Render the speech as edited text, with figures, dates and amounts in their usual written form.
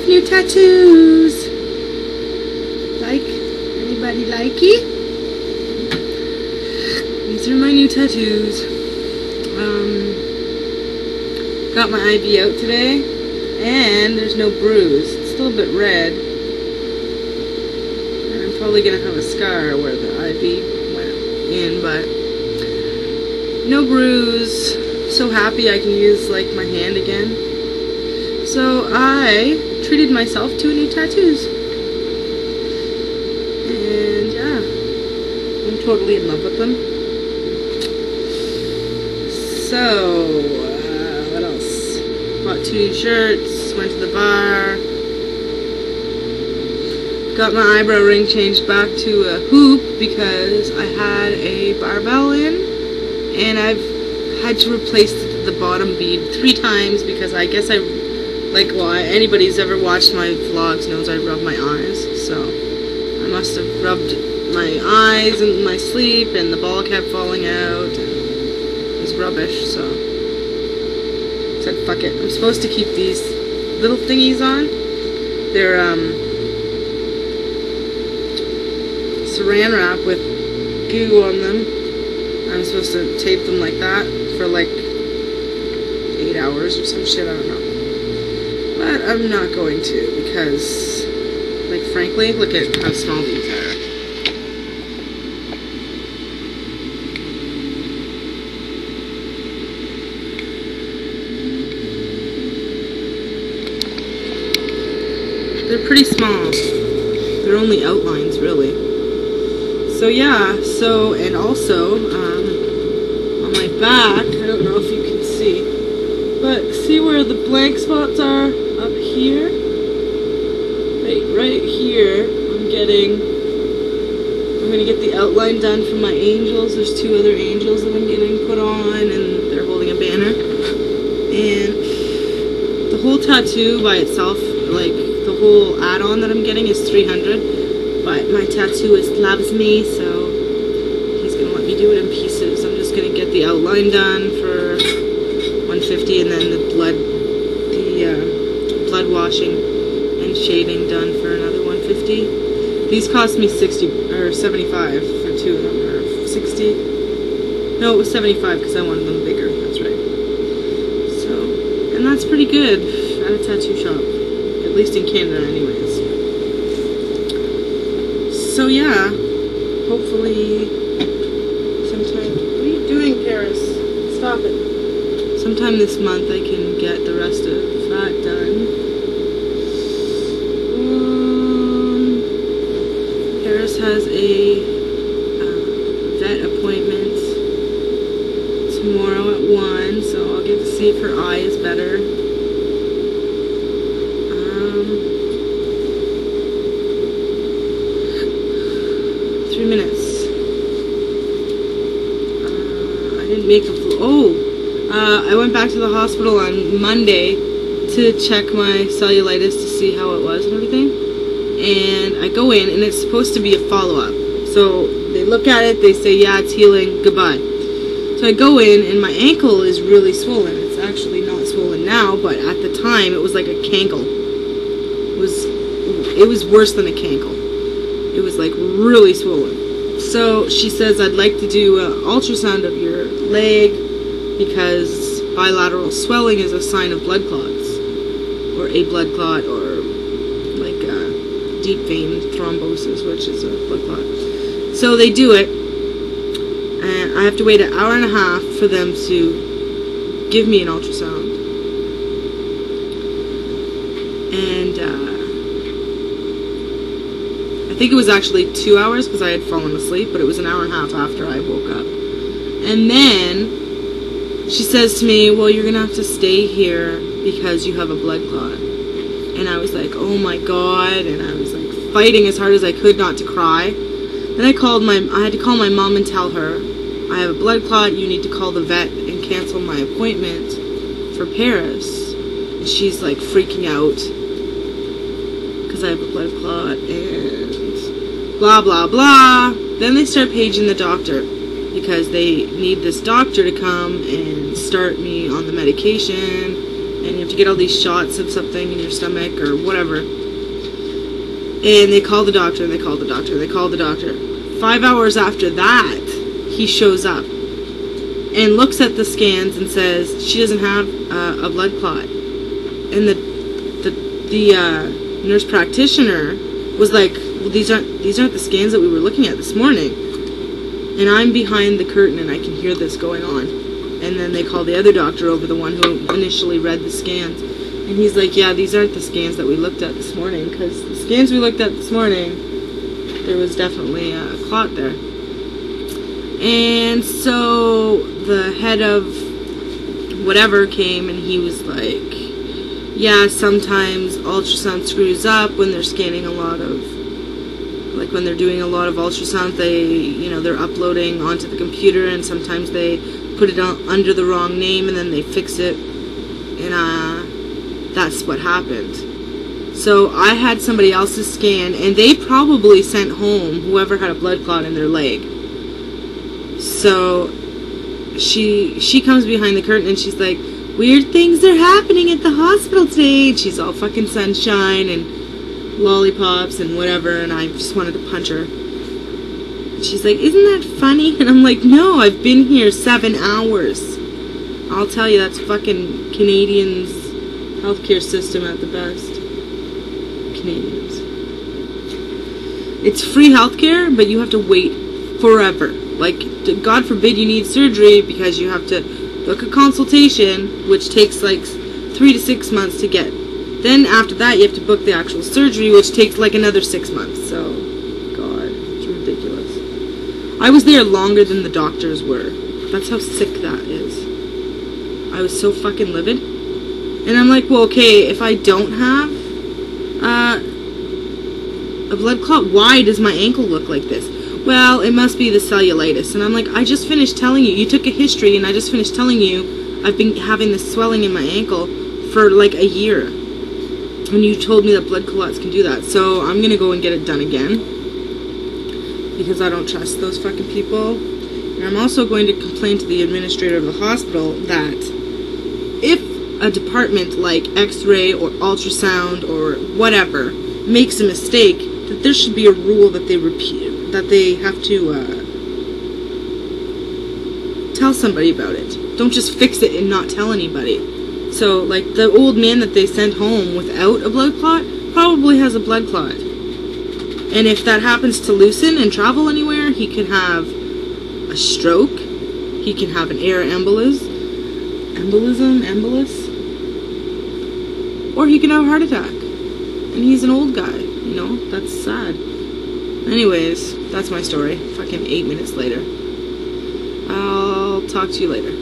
New tattoos. Anybody like it? These are my new tattoos. Got my IV out today, and there's no bruise. It's still a bit red, and I'm probably gonna have a scar where the IV went in, but no bruise. So happy I can use like my hand again. So I treated myself to new tattoos, and yeah, I'm totally in love with them. So what else? Bought 2 new shirts, went to the bar, got my eyebrow ring changed back to a hoop because I had a barbell in, and I've had to replace the bottom bead 3 times because I guess anybody who's ever watched my vlogs knows I rub my eyes, so I must have rubbed my eyes in my sleep and the ball kept falling out and it was rubbish, so I said fuck it. I'm supposed to keep these little thingies on. They're saran wrap with goo on them. I'm supposed to tape them like that for like 8 hours or some shit, I don't know. But I'm not going to because, like, frankly, look at how small these are. They're pretty small. They're only outlines, really. So yeah, and also, on my back, I don't know if you can see, but see where the blank spots are up here? Right here, I'm gonna get the outline done for my angels. There's 2 other angels that I'm getting put on, and they're holding a banner. And the whole tattoo by itself, like the whole add-on that I'm getting is $300, but my tattooist loves me, so he's gonna let me do it in pieces. I'm just gonna get the outline done for $150, and then the blood washing and shading done for another $150. These cost me $60 or $75 for 2 of them, or $60. No, it was $75 because I wanted them bigger. That's right. So, and that's pretty good at a tattoo shop, at least in Canada, anyways. So yeah, hopefully sometime. What are you doing, Paris? Stop it. Sometime this month I can get the rest of FAck done. Paris has a vet appointment tomorrow at 1, so I'll get to see if her eye is better. 3 minutes. I didn't make a I went back to the hospital on Monday to check my cellulitis to see how it was and everything. And I go in, and it's supposed to be a follow-up. So they look at it, they say, yeah, it's healing, goodbye. So I go in, and my ankle is really swollen. It's actually not swollen now, but at the time it was like a cankle. It was worse than a cankle. It was like really swollen. So she says, I'd like to do an ultrasound of your leg because bilateral swelling is a sign of blood clots, or a blood clot, or like deep vein thrombosis, which is a blood clot. So they do it, and I have to wait an hour and a half for them to give me an ultrasound. And I think it was actually 2 hours because I had fallen asleep, but it was an hour and a half after I woke up. And then she says to me, well, you're going to have to stay here because you have a blood clot. And I was like, oh my god, and I was like fighting as hard as I could not to cry. Then I had to call my mom and tell her, I have a blood clot, you need to call the vet and cancel my appointment for Paris. And she's like freaking out because I have a blood clot and blah blah blah. Then they start paging the doctor because they need this doctor to come and start me on the medication and you have to get all these shots of something in your stomach or whatever. And they call the doctor, and they call the doctor, they call the doctor. 5 hours after that, he shows up and looks at the scans and says she doesn't have a blood clot. And the nurse practitioner was like, well, these aren't the scans that we were looking at this morning. And I'm behind the curtain and I can hear this going on. And then they call the other doctor over, the one who initially read the scans. And he's like, yeah, these aren't the scans that we looked at this morning, because the scans we looked at this morning, there was definitely a clot there. And so the head of whatever came, and he was like, yeah, sometimes ultrasound screws up when they're scanning a lot of, like when they're doing a lot of ultrasound, they're uploading onto the computer, and sometimes they put it under the wrong name and then they fix it, and that's what happened. So I had somebody else's scan, and they probably sent home whoever had a blood clot in their leg. So she comes behind the curtain and she's like, weird things are happening at the hospital today. And she's all fucking sunshine and lollipops and whatever, and I just wanted to punch her. And she's like, isn't that funny? And I'm like, no, I've been here 7 hours. I'll tell you, that's fucking Canadians' healthcare system at the best. Canadians. It's free healthcare, but you have to wait forever. Like, God forbid you need surgery because you have to book a consultation, which takes like 3 to 6 months to get. Then after that, you have to book the actual surgery, which takes like another 6 months. So, God, it's ridiculous. I was there longer than the doctors were. That's how sick that is. I was so fucking livid. And I'm like, well, okay, if I don't have a blood clot, why does my ankle look like this? Well, it must be the cellulitis. And I'm like, I just finished telling you. You took a history, and I just finished telling you I've been having this swelling in my ankle for like a year. And you told me that blood clots can do that. So I'm going to go and get it done again, because I don't trust those fucking people. And I'm also going to complain to the administrator of the hospital that if a department like X-ray or ultrasound or whatever makes a mistake, that there should be a rule that they repeat, that they have to tell somebody about it. Don't just fix it and not tell anybody. So, like, the old man that they sent home without a blood clot probably has a blood clot. And if that happens to loosen and travel anywhere, he could have a stroke, he can have an air embolus, or he can have a heart attack. And he's an old guy, you know, that's sad. Anyways, that's my story. Fucking 8 minutes later. I'll talk to you later.